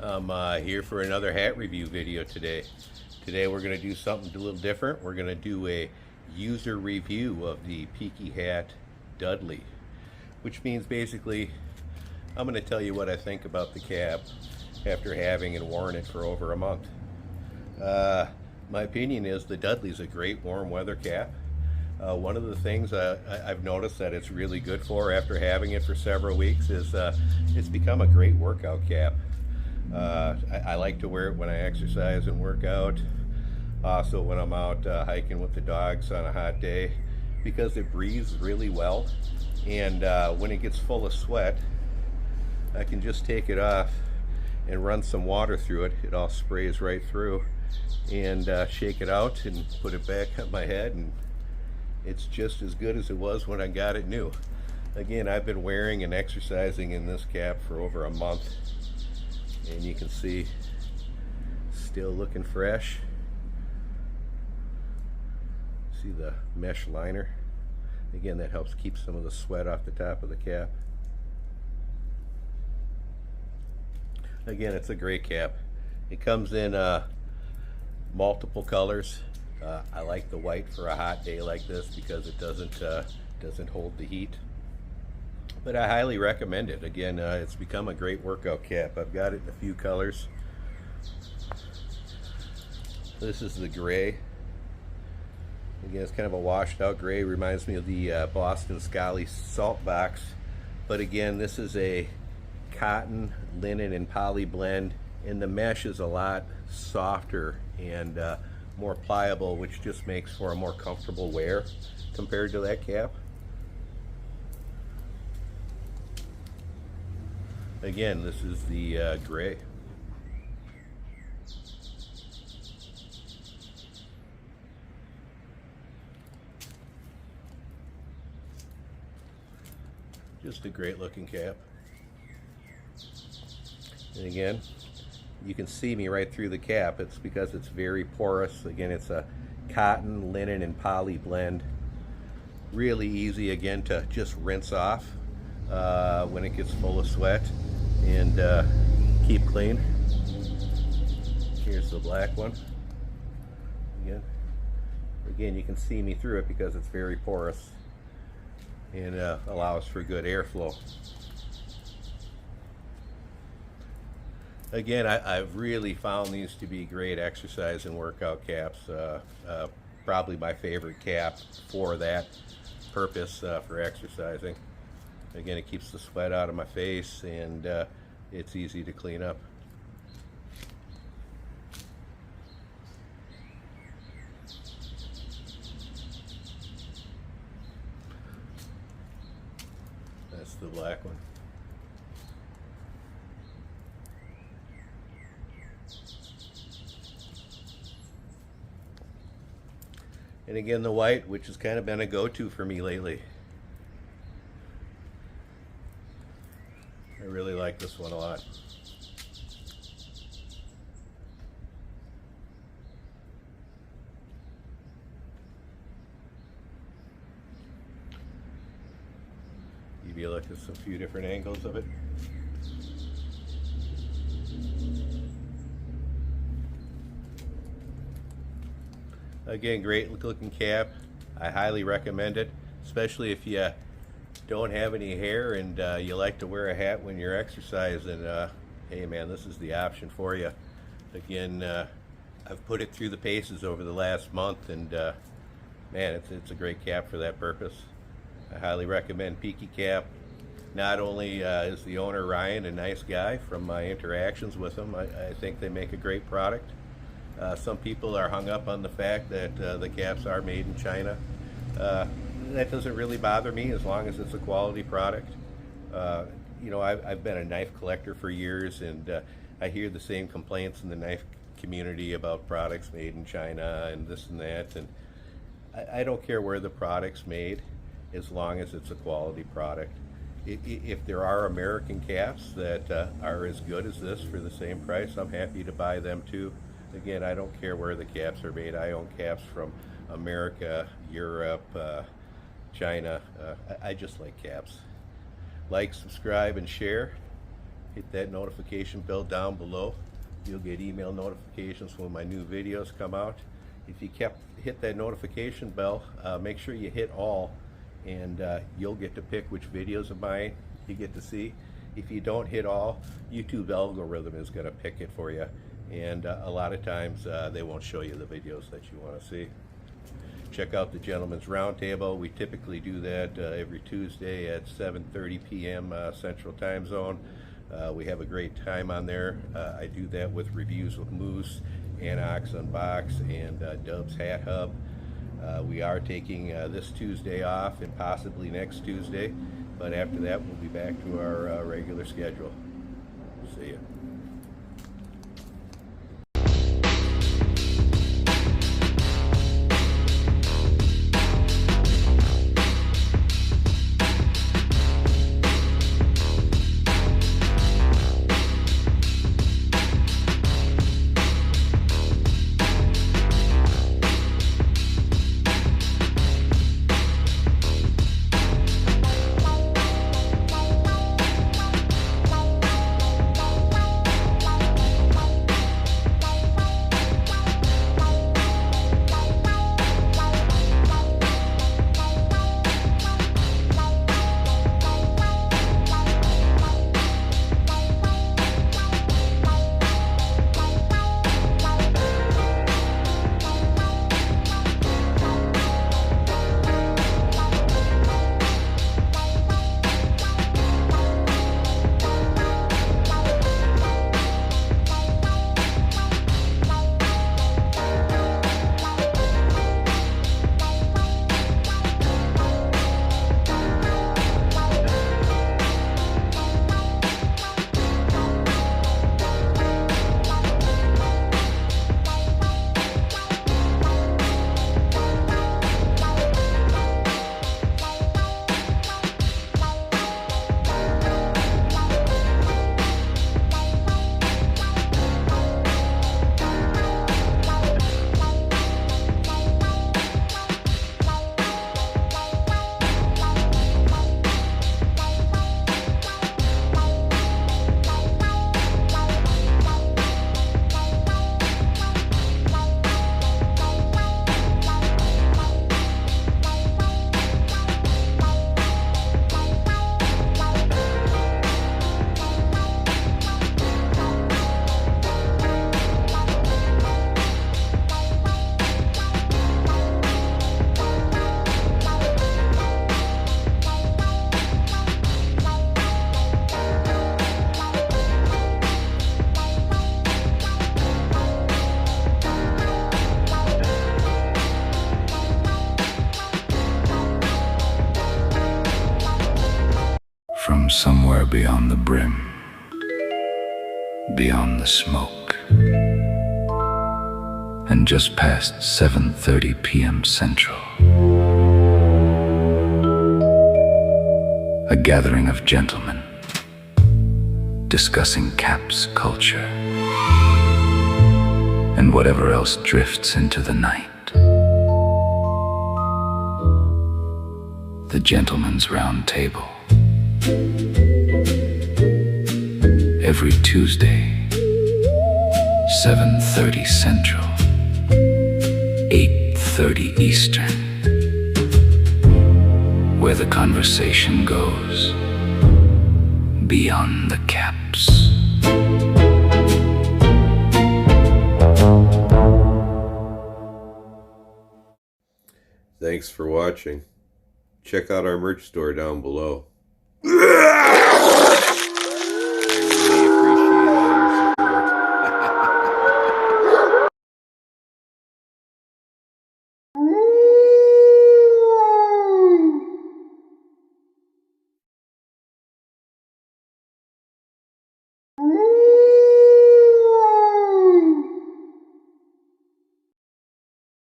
I'm here for another hat review video today. Today we're going to do something a little different. We're going to do a user review of the Peaky Hat Dudley, which means basically I'm going to tell you what I think about the cap after having and worn it for over a month. My opinion is the Dudley's a great warm weather cap. One of the things I've noticed that it's really good for after having it for several weeks is it's become a great workout cap. I like to wear it when I exercise and work out. Also when I'm out hiking with the dogs on a hot day, because it breathes really well, and when it gets full of sweat I can just take it off and run some water through it. It all sprays right through, and shake it out and put it back on my head, and it's just as good as it was when I got it new. Again, I've been wearing and exercising in this cap for over a month, and you can see still looking fresh. See the mesh liner? Again, that helps keep some of the sweat off the top of the cap. Again, it's a great cap. It comes in multiple colors. I like the white for a hot day like this because it doesn't hold the heat. But I highly recommend it. Again, it's become a great workout cap. I've got it in a few colors. This is the gray. Again, it's kind of a washed out gray. Reminds me of the bostonscally Saltbox. But again, this is a cotton, linen, and poly blend, and the mesh is a lot softer and more pliable, which just makes for a more comfortable wear compared to that cap. Again, this is the gray. Just a great looking cap. And again, you can see me right through the cap. It's because it's very porous. Again, it's a cotton, linen, and poly blend. Really easy, again, to just rinse off when it gets full of sweat and keep clean. Here's the black one. Again, you can see me through it because it's very porous and allows for good airflow. Again, I've really found these to be great exercise and workout caps. Probably my favorite cap for that purpose, for exercising. Again, it keeps the sweat out of my face, and it's easy to clean up. That's the black one. And again, the white, which has kind of been a go-to for me lately. I really like this one a lot. Give you a look at some few different angles of it. Again, great looking cap. I highly recommend it, especially if you don't have any hair and you like to wear a hat when you're exercising. Hey man, this is the option for you. Again, I've put it through the paces over the last month, and man, it's a great cap for that purpose. I highly recommend Peaky Cap. Not only is the owner Ryan a nice guy from my interactions with him, I think they make a great product. Some people are hung up on the fact that the caps are made in China. That doesn't really bother me as long as it's a quality product. You know, I've been a knife collector for years, and I hear the same complaints in the knife community about products made in China and this and that, and I don't care where the product's made as long as it's a quality product. If there are American caps that are as good as this for the same price, I'm happy to buy them too. Again, I don't care where the caps are made. I own caps from America, Europe, China. I just like caps. Like, subscribe, and share. hit that notification bell down below. You'll get email notifications when my new videos come out. If you hit that notification bell, make sure you hit all, and you'll get to pick which videos of mine you get to see. If you don't hit all, YouTube algorithm is going to pick it for you, and a lot of times they won't show you the videos that you want to see. Check out the Gentleman's Roundtable. We typically do that every Tuesday at 7:30 p.m. Central Time Zone. We have a great time on there. I do that with reviews with Moose, Anox Unbox, and Dub's Hat Hub. We are taking this Tuesday off and possibly next Tuesday, but after that we'll be back to our regular schedule. See ya. From somewhere beyond the brim, beyond the smoke, and just past 7:30 p.m. Central, a gathering of gentlemen discussing Cap's culture and whatever else drifts into the night. The Gentleman's Roundtable. Every Tuesday, 7:30 Central, 8:30 Eastern, where the conversation goes beyond the caps. Thanks for watching. Check out our merch store down below.